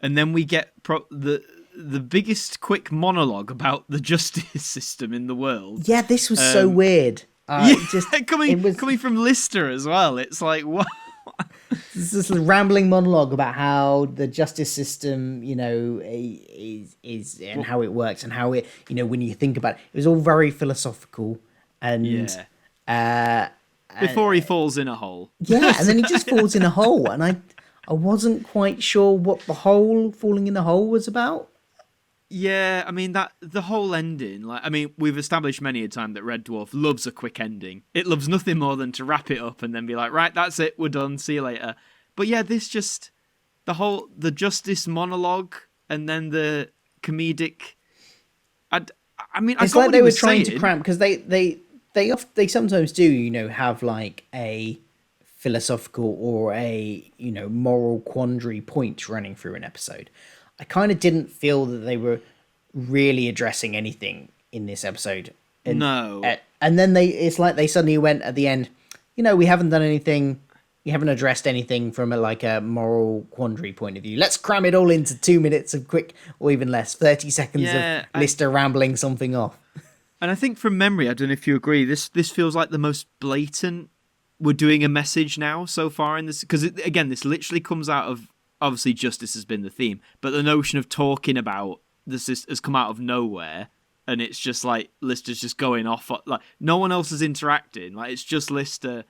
And then we get the biggest quick monologue about the justice system in the world. Yeah, this was so weird. Coming from Lister as well. It's like, what? This rambling monologue about how the justice system, is and how it works and how it, when you think about it, it was all very philosophical and before he falls in a hole. Yeah, and then he just falls in a hole, and I wasn't quite sure what the whole falling in the hole was about. Yeah, I mean that the whole ending, we've established many a time that Red Dwarf loves a quick ending. It loves nothing more than to wrap it up and then be like, right, that's it, we're done, see you later. But yeah, this just the justice monologue and then the comedic. It's like they were trying to cram, because they sometimes do, have like a philosophical or a moral quandary point running through an episode. I kind of didn't feel that they were really addressing anything in this episode. And, no. And then it's like they suddenly went at the end, we haven't done anything, we haven't addressed anything from a moral quandary point of view. Let's cram it all into 2 minutes of quick, or even less, 30 seconds of Lister rambling something off. And I think from memory, I don't know if you agree, this feels like the most blatant we're doing a message now so far in this, because again, this literally comes out of, obviously justice has been the theme, but the notion of talking about this has come out of nowhere, and it's just like Lister's just going off, like no one else is interacting, like it's just Lister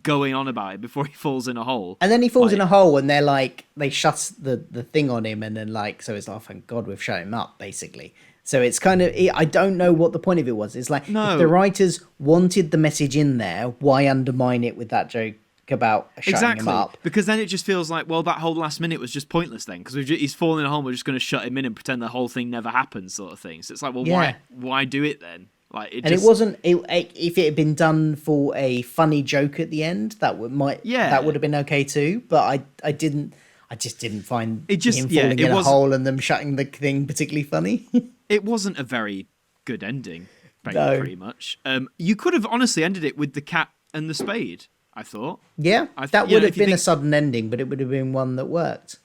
going on about it before he falls in a hole. And then he falls in a hole, and they're like, they shut the thing on him, and then so it's like, thank God we've shut him up, basically. So it's kind of, I don't know what the point of it was. It's like, if the writers wanted the message in there, why undermine it with that joke about shutting him up? Because then it just feels like, well, that whole last minute was just pointless then, because he's fallen in a hole, we're just going to shut him in and pretend the whole thing never happened, sort of thing. So it's like, well, why do it then? Like, it wasn't. If it had been done for a funny joke at the end, that would have been okay too. But I just didn't find him falling in a hole and them shutting the thing particularly funny. It wasn't a very good ending, pretty much. You could have honestly ended it with the cat and the spade, I thought. Yeah, that would have been a sudden ending, but it would have been one that worked.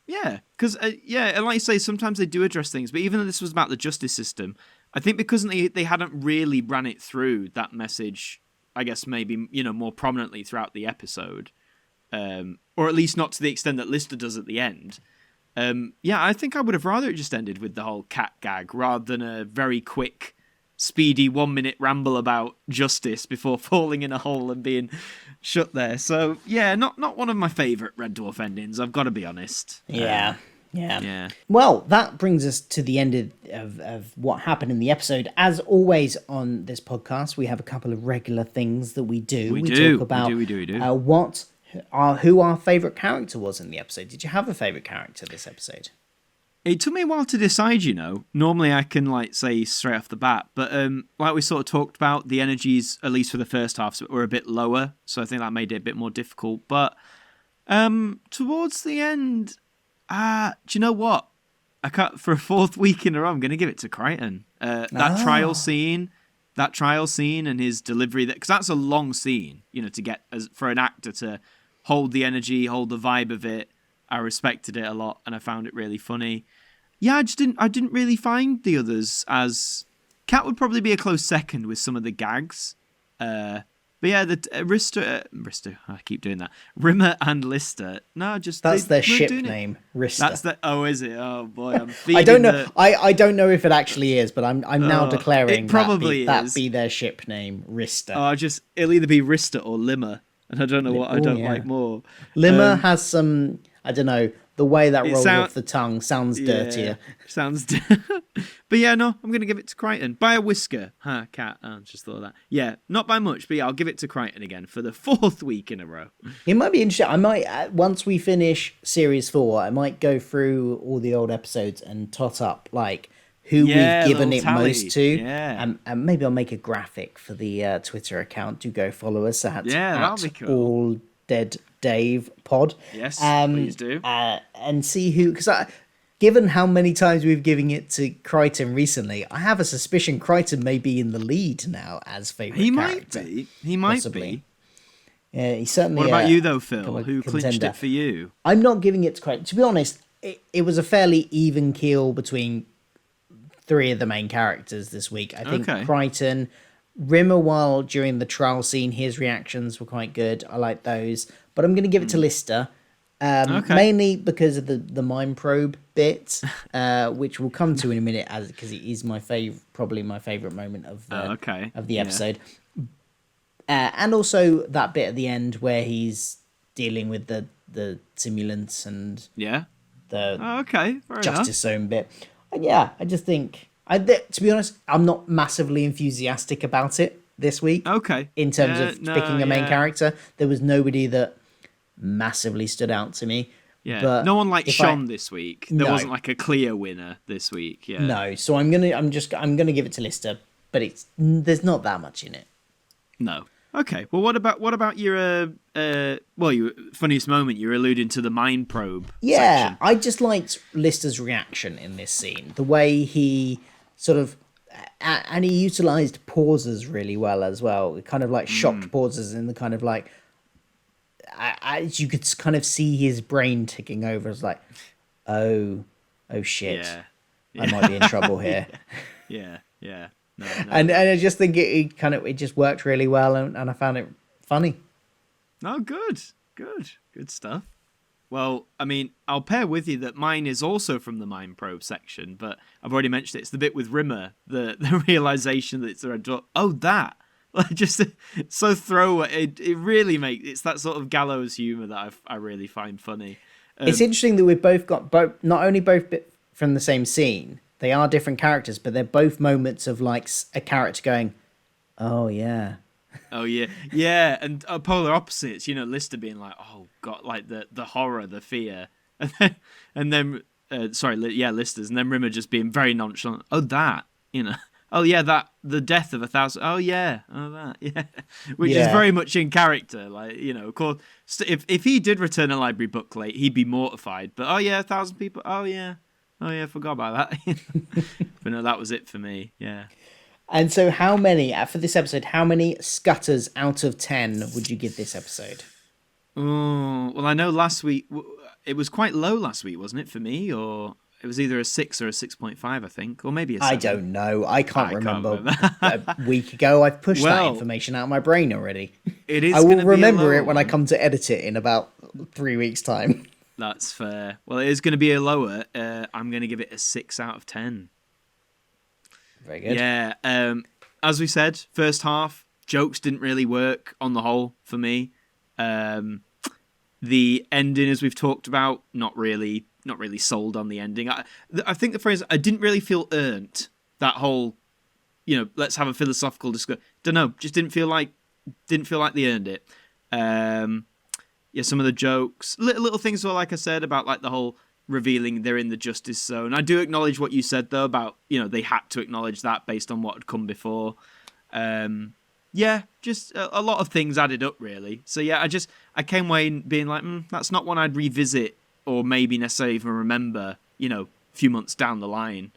Yeah, because, and like you say, sometimes they do address things, but even though this was about the justice system, I think because they hadn't really ran it through that message, I guess maybe, more prominently throughout the episode, or at least not to the extent that Lister does at the end. I think I would have rather it just ended with the whole cat gag rather than a very quick, speedy 1 minute ramble about justice before falling in a hole and being shut there. So yeah, not one of my favourite Red Dwarf endings, I've got to be honest. Yeah. Well, that brings us to the end of what happened in the episode. As always on this podcast, we have a couple of regular things that we do. We talk about who our favourite character was in the episode. Did you have a favourite character this episode? It took me a while to decide, Normally I can say straight off the bat, but like we sort of talked about, the energies, at least for the first half, were a bit lower, so I think that made it a bit more difficult. But towards the end, do you know what? For a fourth week in a row, I'm going to give it to Crichton. That trial scene and his delivery, because that's a long scene, to get for an actor to hold the energy, hold the vibe of it. I respected it a lot, and I found it really funny. Yeah, I didn't really find the others as Cat would probably be a close second with some of the gags. But yeah, the Risto, I keep doing that. Rimmer and Lister. No, just That's their weren't ship doing it. name, Rister. That's the. Oh, is it? Oh boy, I'm. I don't know. The, I don't know if it actually is, but I'm now declaring it probably that is. be their ship name, Rister. it'll either be Rister or Limmer, and I don't know what I don't like more. Limmer has some, I don't know, the way that rolls sound- off the tongue sounds dirtier. Sounds. But yeah, no, I'm going to give it to Crichton by a whisker. Cat. I just thought of that. Yeah, not by much, but yeah, I'll give it to Crichton again for the 4th week in a row. It might be interesting. I might, once we finish series 4, I might go through all the old episodes and tot up like who we've given it tally. most to. Yeah. And maybe I'll make a graphic for the Twitter account. Do go follow us at, that'll be cool. All Dead Dave Pod. Yes, please do. And see who, because given how many times we've given it to Crichton recently, I have a suspicion Crichton may be in the lead now as favourite character. He might possibly. be. Yeah, he certainly. What about you though, Phil? become a Who clinched contender. it for you? I'm not giving it to Crichton. To be honest, it was a fairly even keel between 3 of the main characters this week. I think Crichton, Rimmer, while during the trial scene, his reactions were quite good. I like those. But I'm going to give it to Lister. Mainly because of the mind probe bit, which we'll come to in a minute, because it is probably my favorite moment of the episode, and also that bit at the end where he's dealing with the simulants and the Fair Justice Zone bit. And yeah, I just think to be honest, I'm not massively enthusiastic about it this week. In terms of picking a main character, there was nobody that massively stood out to me. Yeah, but no one like Sean this week. There wasn't like a clear winner this week. Yeah, no. So I'm gonna give it to Lister, but there's not that much in it. No. Okay. Well, what about your your funniest moment? You're alluding to the mind probe. Yeah, section. I just liked Lister's reaction in this scene. The way he sort of. And he utilised pauses really well as well. Kind of like shocked pauses in the kind of like. As you could kind of see his brain ticking over, it's like, oh shit, I might be in trouble here. Yeah. No. And I just think it just worked really well, and I found it funny. Oh, good stuff. Well, I mean, I'll pair with you that mine is also from the mind probe section, but I've already mentioned it. It's the bit with Rimmer, the realization that it's the Red Dwarf. Oh, that. Just so throwaway. It really makes it's that sort of gallows humor that I really find funny. It's interesting that we've both got not only both from the same scene. They are different characters, but they're both moments of like a character going, "Oh yeah, yeah," and polar opposites. Lister being like, "Oh god," like the horror, the fear, and then Lister's, and then Rimmer just being very nonchalant. Oh that, Oh yeah, that the death of 1,000. Oh yeah, that yeah, which is very much in character. Like of course, if he did return a library book late, he'd be mortified. But 1,000 people. Oh yeah, forgot about that. But no, that was it for me. Yeah. And so, how many for this episode? How many scutters out of 10 would you give this episode? Oh well, I know last week it was quite low. Last week, wasn't it for me? Or it was either a 6 or a 6.5, I think, or maybe a 7. I don't know. I can't remember. A week ago, I've pushed that information out of my brain already. It is. I will remember it when I come to edit it in about 3 weeks' time. That's fair. Well, it is going to be a lower. I'm going to give it a 6 out of 10. Very good. Yeah. As we said, first half jokes didn't really work on the whole for me. The ending, as we've talked about, not really sold on the ending. I think the phrase "I didn't really feel earned." That whole, let's have a philosophical discussion. Don't know, just didn't feel like they earned it. Some of the jokes, little things were like I said about like the whole revealing they're in the Justice Zone. I do acknowledge what you said though about they had to acknowledge that based on what had come before. Just a lot of things added up really. So yeah, I came away being like, that's not one I'd revisit or maybe necessarily even remember, a few months down the line.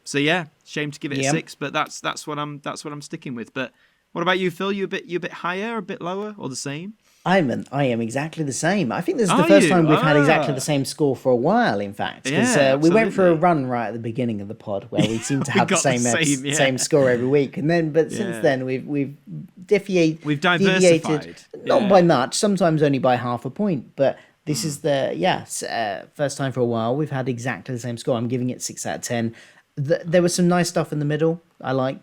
So yeah, shame to give it a 6, but that's what I'm sticking with. But what about you, Phil? You a bit higher, a bit lower, or the same? I am exactly the same. I think this is the Are first you? time we've had exactly Ah. the same score for a while, in fact. Because Yeah, we went for a absolutely. run right at the beginning of the pod where we seemed to We have the got the same same, yeah. same score every week. And then, but since Yeah. then, we've deviated. We've diversified. Deviated, not Yeah. by much, sometimes only by half a point. But this Hmm. is the first time for a while we've had exactly the same score. I'm giving it 6 out of 10. There was some nice stuff in the middle. I like,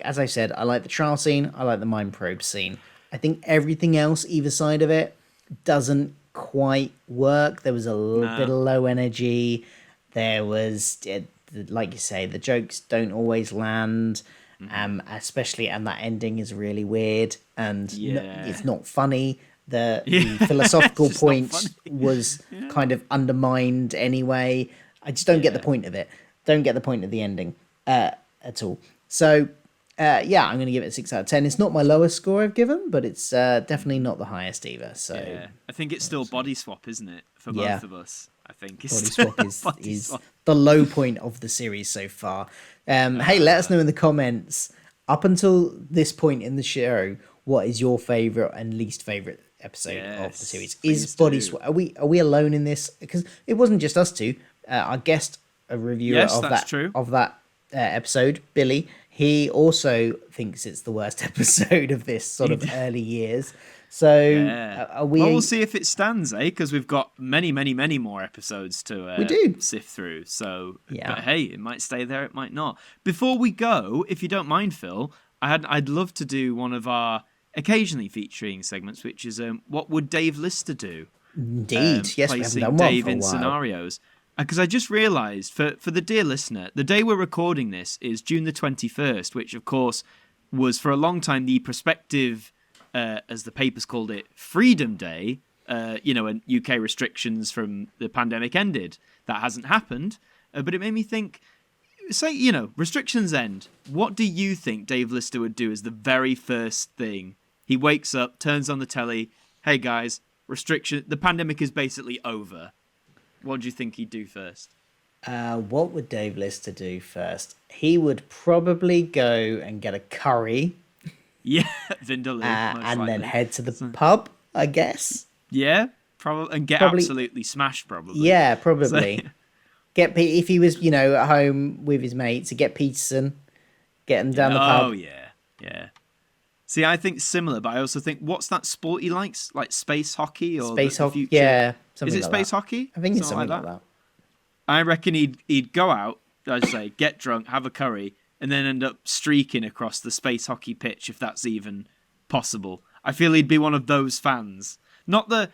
as I said, I like the trial scene. I like the mind probe scene. I think everything else, either side of it, doesn't quite work. There was a little bit of low energy. There was, like you say, the jokes don't always land. Especially, and that ending is really weird and Yeah. it's not funny. The Yeah. philosophical It's just not point funny. was kind of undermined anyway. I just don't get the Yeah. point of it. Don't get the point of the ending at all. So, I'm going to give it 6 out of 10. It's not my lowest score I've given, but it's definitely not the highest either. So, Yeah. I think it's still body swap, isn't it, for Yeah. both of us? I think it's Body still Swap is, Body is Swap. the low point of the series so far. Hey, let us know in the comments, up until this point in the show, what is your favourite and least favourite episode of the Yes, series? please Is Body do. Swap? Are we alone in this? Because it wasn't just us two. Our guest, a reviewer Yes, of that's that true. episode, Billy, he also thinks it's the worst episode of this sort of early years. So Yeah. are we? Well, we'll see if it stands, eh? Because we've got many, many, many more episodes to We do. sift through. So, Yeah. but hey, it might stay there, it might not. Before we go, if you don't mind, Phil, I'd love to do one of our occasionally featuring segments, which is what would Dave Lister do? Indeed, yes, we haven't Placing done one Dave for a in while. scenarios. Because I just realised, for the dear listener, the day we're recording this is June the 21st, which, of course, was for a long time the prospective, as the papers called it, Freedom Day, when UK restrictions from the pandemic ended. That hasn't happened, but it made me think, say, restrictions end. What do you think Dave Lister would do as the very first thing? He wakes up, turns on the telly, hey guys, the pandemic is basically over. What do you think he'd do first? What would Dave Lister do first? He would probably go and get a curry Yeah, Vindaloo, most and then likely. head to the pub, I guess. Yeah, probably, and get Probably- absolutely smashed, probably. Yeah, probably. So- If he was, at home with his mates, to get Peterson, get him down the pub. Oh, yeah. See, I think similar, but I also think, what's that sport he likes? Like space hockey or Space the hockey, future? yeah. Is Something it like space that. hockey? I think it's something like that. I reckon he'd go out, I'd say, get drunk, have a curry, and then end up streaking across the space hockey pitch, if that's even possible. I feel he'd be one of those fans. Not the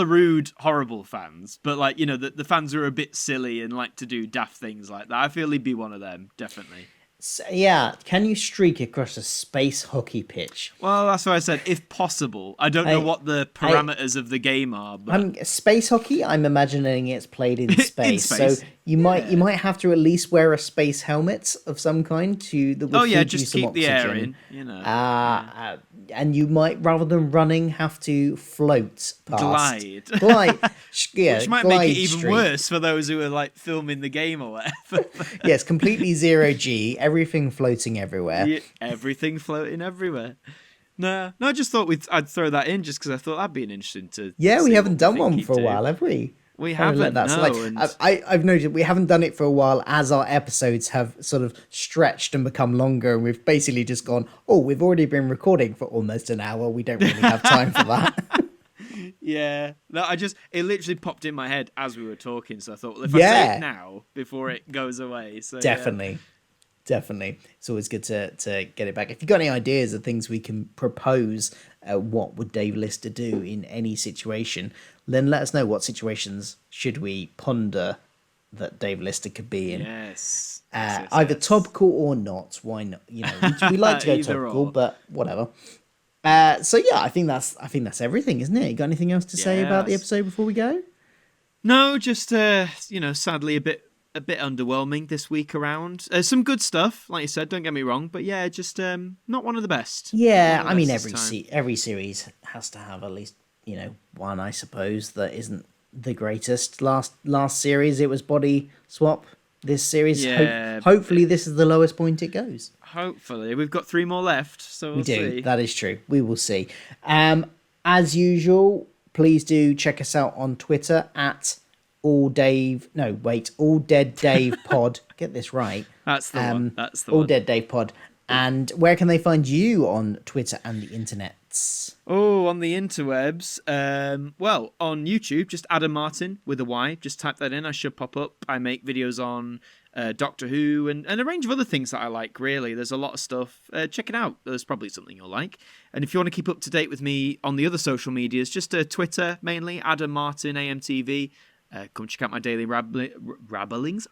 rude, horrible fans, but like, the fans who are a bit silly and like to do daft things like that. I feel he'd be one of them, definitely. So, yeah, can you streak across a space hockey pitch? Well, that's why I said, if possible. I don't know what the parameters of the game are, but Space hockey, I'm imagining it's played in space. space. So you might have to at least wear a space helmet of some kind that would feed you just some keep oxygen. the air in, And you might, rather than running, have to float past. Glide. Yeah, Which might glide make it even streak. worse for those who are like filming the game or whatever. Yes, completely zero G, everything floating everywhere. Yeah, everything floating everywhere. No, I just thought I'd throw that in just because I thought that'd be an interesting to. Yeah, we see haven't what done think one he'd for a do. while, have we? We Haven't let haven't. that No, slide. and I've noted we haven't done it for a while as our episodes have sort of stretched and become longer, and we've basically just gone, we've already been recording for almost an hour. We don't really have time for that. yeah, no, it literally popped in my head as we were talking, so I thought, well, if I say Yeah. it now before it goes away, so Definitely. It's always good to get it back. If you've got any ideas of things we can propose, what would Dave Lister do in any situation, then let us know. What situations should we ponder that Dave Lister could be in? Yes. Either topical or not. Why not? We like to go Either topical, or. but whatever. I think that's everything, isn't it? You got anything else to say about the Yes. episode before we go? No, just sadly a bit underwhelming this week around. Some good stuff, like you said. Don't get me wrong, but yeah, just not one of the best. Yeah, Not one I of the mean best this time. every series has to have at least one, I suppose, that isn't the greatest. Last series it was Body Swap. This series, Yeah, hopefully, this is the lowest point it goes. Hopefully, we've got 3 more left, so we'll We do. see. That is true. We will see. As usual, please do check us out on Twitter at All Dead Dave Pod. Get this right. That's the one. That's the All one. Dead Dave Pod. And where can they find you on Twitter and the internets? Oh, on the interwebs. Well, on YouTube, just Adam Martyn with a Y. Just type that in. I should pop up. I make videos on Doctor Who and a range of other things that I like, really. There's a lot of stuff. Check it out. There's probably something you'll like. And if you want to keep up to date with me on the other social medias, just Twitter mainly, Adam Martyn, AMTV. Come check out my daily ramblings.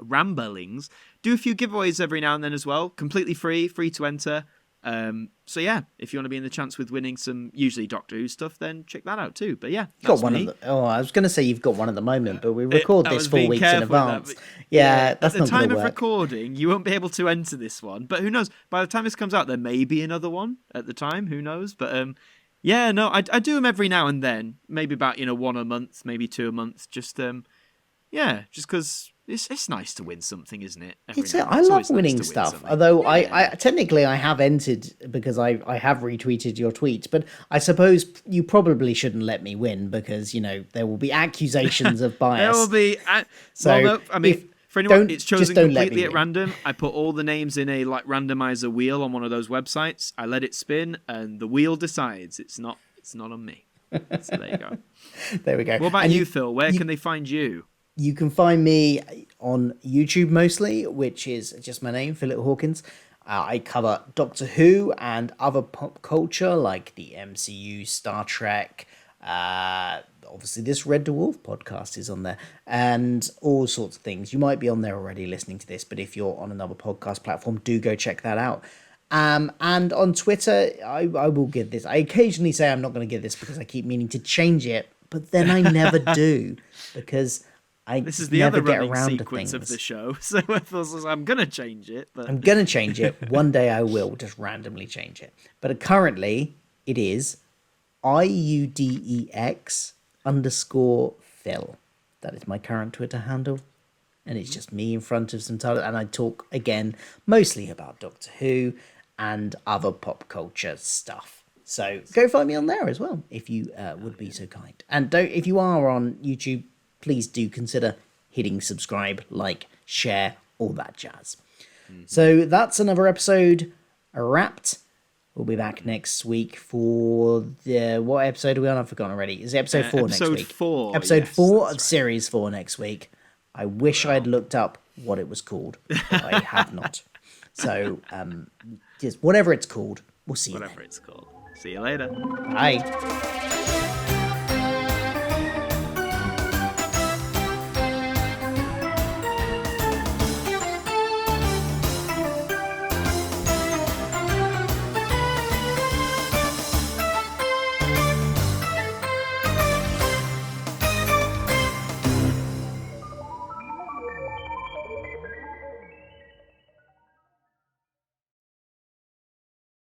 Do a few giveaways every now and then as well. Completely free to enter. So yeah, if you want to be in the chance with winning some usually Doctor Who stuff, then check that out too. But yeah, Got one me. I was going to say you've got one at the moment, but we record I this was 4 being weeks in careful with advance. that, Yeah, that's at not the going time to of work. recording, you won't be able to enter this one. But who knows? By the time this comes out, there may be another one at the time. Who knows? But yeah, no, I do them every now and then. Maybe about one a month, maybe 2 a month. Just just because it's nice to win something, isn't it? I love winning stuff. Although I technically I have entered because I have retweeted your tweet, but I suppose you probably shouldn't let me win because there will be accusations of bias. There will be. For anyone, it's chosen completely at random. I put all the names in a randomizer wheel on one of those websites. I let it spin, and the wheel decides. It's not on me. So there you go. There we go. What about you, Phil? Where can they find you? You can find me on YouTube mostly, which is just my name, Philip Hawkins. I cover Doctor Who and other pop culture like the MCU, Star Trek. Obviously, this Red Dwarf podcast is on there and all sorts of things. You might be on there already listening to this, but if you're on another podcast platform, do go check that out. And on Twitter, I will give this. I occasionally say I'm not going to give this because I keep meaning to change it, but then I never do because this is the other running sequence of the show, so I'm going to change it. But I'm going to change it. One day I will just randomly change it. But currently, it is IUDEX_Phil. That is my current Twitter handle. And it's just me in front of some title. And I talk, again, mostly about Doctor Who and other pop culture stuff. So go find me on there as well, if you would be so kind. And if you are on YouTube, please do consider hitting subscribe, like, share, all that jazz. So that's another episode wrapped. We'll be back next week for what episode are we on? I've forgotten already. Is it episode 4 next week? Episode 4 of Series 4 next week. I wish I'd looked up what it was called, but I have not. So, just whatever it's called, we'll see you then. Whatever it's called. See you later. Bye.